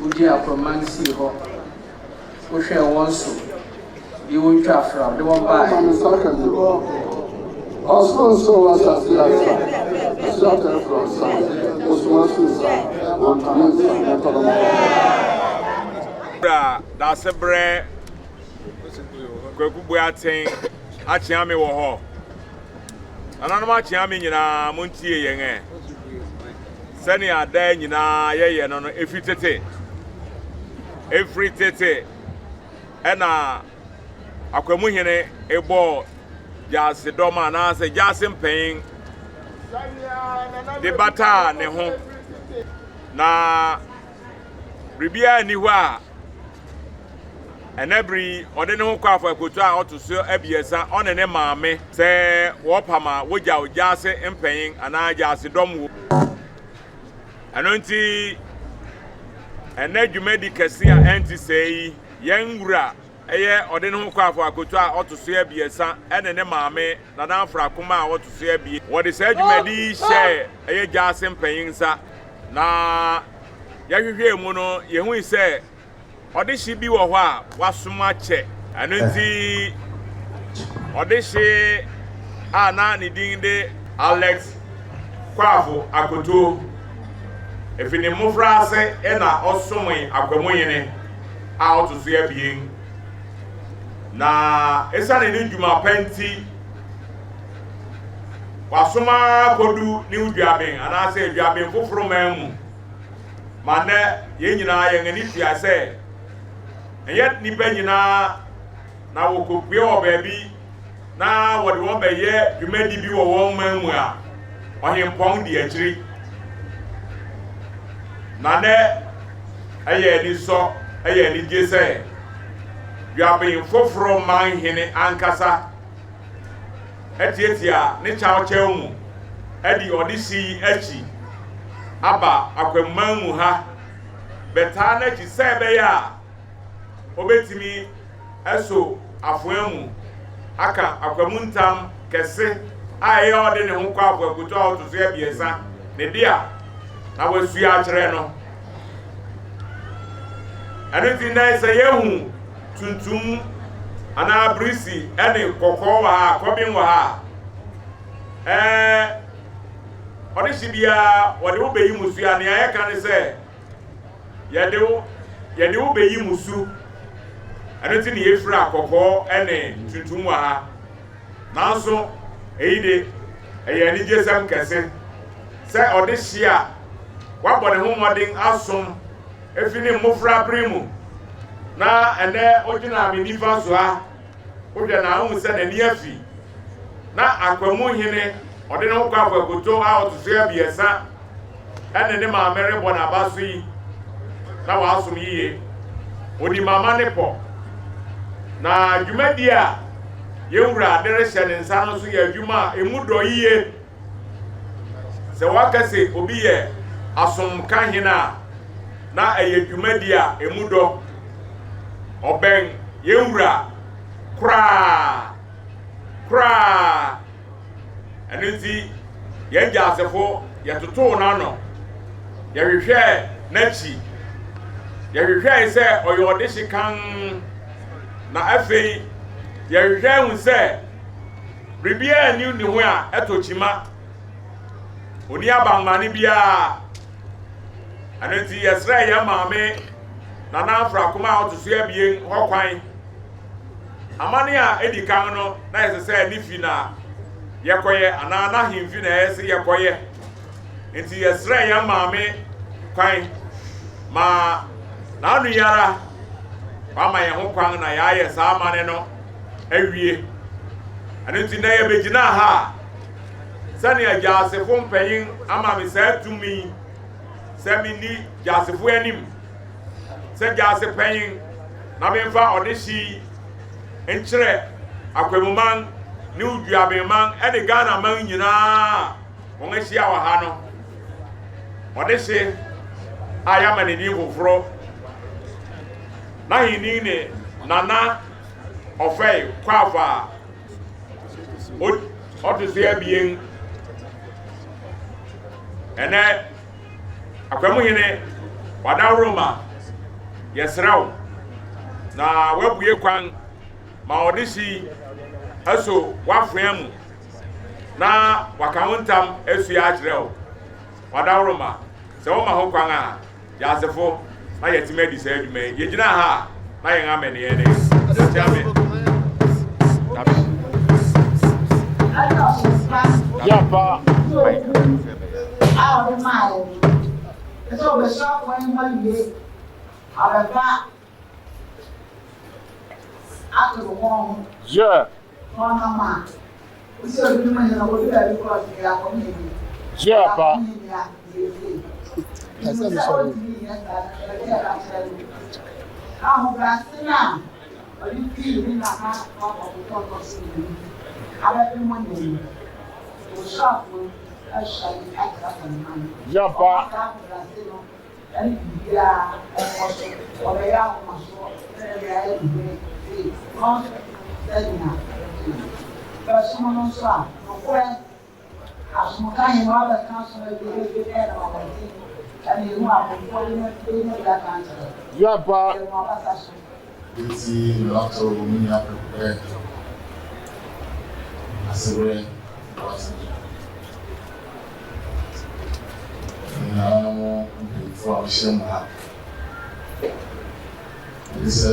Udi Akwamu si ho. Wo hwe won so. Bi wo twa fra, de won ba. Also, was I started from that's a bread. Kubuating, Achiami wo ho. Another Chiami in a Munti Yang. Sending a day in a year, no, every tete, and Akwamuhene a ball. Just the doma na say just paying the bata ne ho na ribia ni wa enabri ode ne ho kwa Offei Kwafo II otoso abiesa one ne maame say wo pama wo just paying ana just dom wo anonti enadwumadi kase a enti sei yenwura eye ode ne ho kwa Offei Kwafo II otoso abiesa ene ne maame na dan fra kuma a otoso abie wo de say adwumadi hye eye jase mpanyin sa na yahwehwe mu no yehu say ode hye bi wo ho a wasoma che anonti ode hye a na ne din de Alex Kwafo Akoto efini mufrase ena osomwe Akwamuhene a otoso abie na esane ni djuma penti wasoma kodu ni udwaben ana se udwaben foforo mamu mane ye nyina ye ngani tia se eye ni ba nyina na wokopue obabi na wode wo ba ye dwumadi bi wo won mamu a ohempon di akiri na ne eye ni so eye ni gese Yabe foforo manhene ankasa etietia ne chawchemu edi odisi echi aba Akwamu ha beta na chi sebe ya obetimi eso afoamu aka Akwamu ntam kese aye ode ne ho kwa Offei Kwafo II otoso abiesa ne dia na wasu ya kire no anoti na se yehu tuntum ana brisi ene kokko wa ha kobin wa ha ode shibia wode wo beyi musu ya ne ayeka ne se yede wo beyi musu anoti ne yefura kokko ene tuntum wa ha nanso eyide eye ni jesam kese se ode hia wa bode ho modin asom efini mufra primu na ene ojina mi nifa so a oje na hu se na ni afi na Akwamuhene ode no kwa Offei Kwafo II a otoso abiesa ene ne ma mere bo na baso yi na wa asom yiye odi mama ne po na dwumadi a yewura dere hye ne nsa no so ya dwuma emudo yiye se wakase obi ye Asomkahene na eye dwumadi a emudo Oben yewura kra anenti yenja asefo yetoto na no yehwehwe nachi yehwehwe se oyode hyekan na afei yehwehwe hu se ribia ni ho a etochima oni abanmane bia anenti yesra ya maame na na fra kuma otoso abie hokwan amane a edikan no na yesese ni fi na yekoye ana na himfi na yesi yekoye enti yesra ya maame kwan ma na anu yara ama ye hokwan na ya ye sa amane no awie anenti na ye begina ha sani ajasefo mpanyin ama me sa tumi semini jasefo anim se jase panyin na memfa odeshi enkyere Akwamuman ni uduabeman ene Ghana man nyina won ahia wa ha no odeshi aya mane ni foforo na hini ne nana Offei Kwafo otoso abien ene Akwamuhene Wadaroma yesraw na wabuye kwan ma odisi aso wafrem na wakawontam asu ya akyerɛw Wadaroma sɛ wo ma ho kwan a yasefo na yɛtime di sɛ adwuma yegyina ha na yɛn amene yɛ ne chairman Yapa. Out of my it's all the shop when 1 year. I've got after the wall. Yeah. One man. We saw the women in the way because they are coming. Yapa. I'm going now. But you feel in the heart of the talk of sleeping. I have been wondering. Shop will actually act up on money. Yapa. And yeah, or they are muscle, but someone on swap, no friend. Asomkahene other councillor will be head of our team, and you are before that councillor. Yapa. It's a lot of women are prepared. As a way, now, before we share my this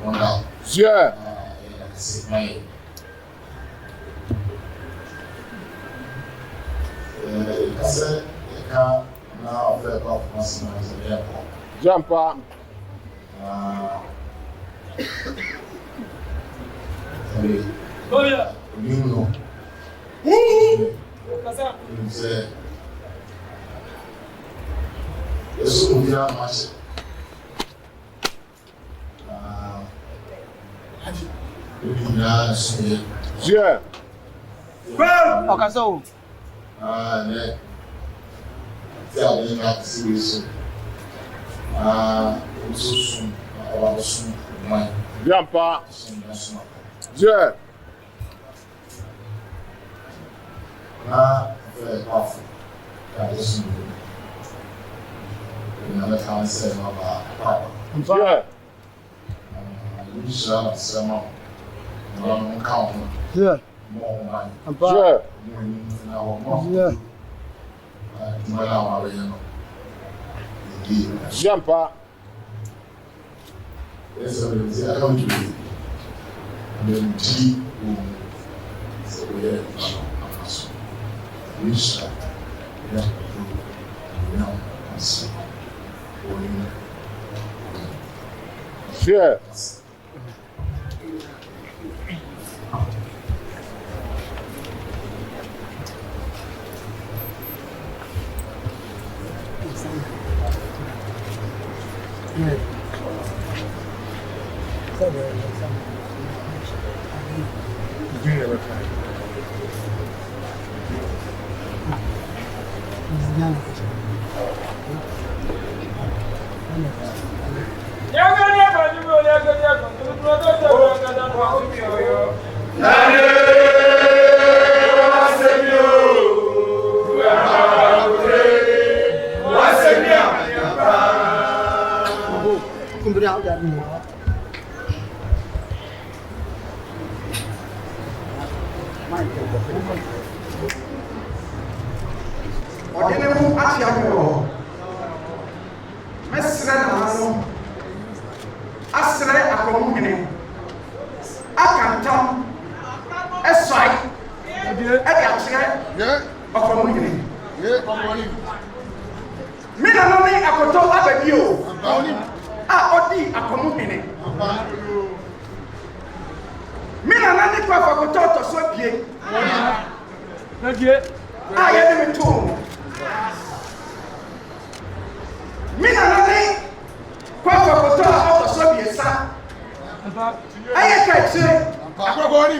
one out. Yeah. My I said, I can't now Offei Kwafo II. Jumpa. Oh yeah. You know. You say, this will be our match. Yeah. Okay, so. Yeah. Tell me not to see you soon. So soon. About soon. Jumpa. Yeah. Offei Kwafo II. Another time said about Papa. Yeah. You should have some count. Yeah. More money. Yeah. Yeah. Jumpa. Yes, I don't do it. Then G. So we have which yeah. Ordinary Atiago Mesre Nano Asre Akwamuhene Akantam Esai Ediachre Akwamuhene Mina nani akoto abedio odi Akwamuhene Mina nani kwa fakoto to so bie na die ye me to Mina nani kwa fakoto to so bie sa aye ka chire akwagori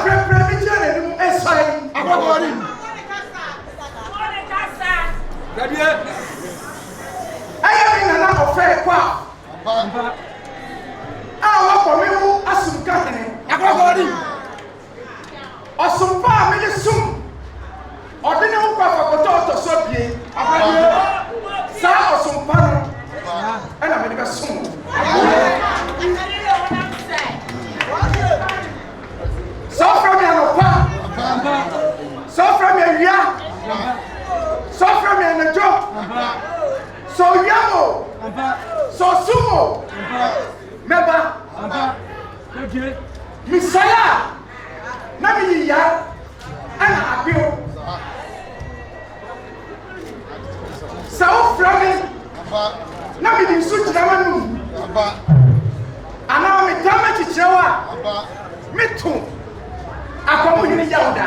prepare mi jere ni mu esai akwagori dadie aye mi nana Offei Kwafo Awakomu Asomkahene akwagori Osompa me sum Odene ho kwa fakoto to so bie So yamo. So sumo. Meba. Misaya. Na mi ya. Ana apio. Sao frame. Na mi di su chama nu. Ana mi tama chichewa. Mitu. Akwamuhene yauda.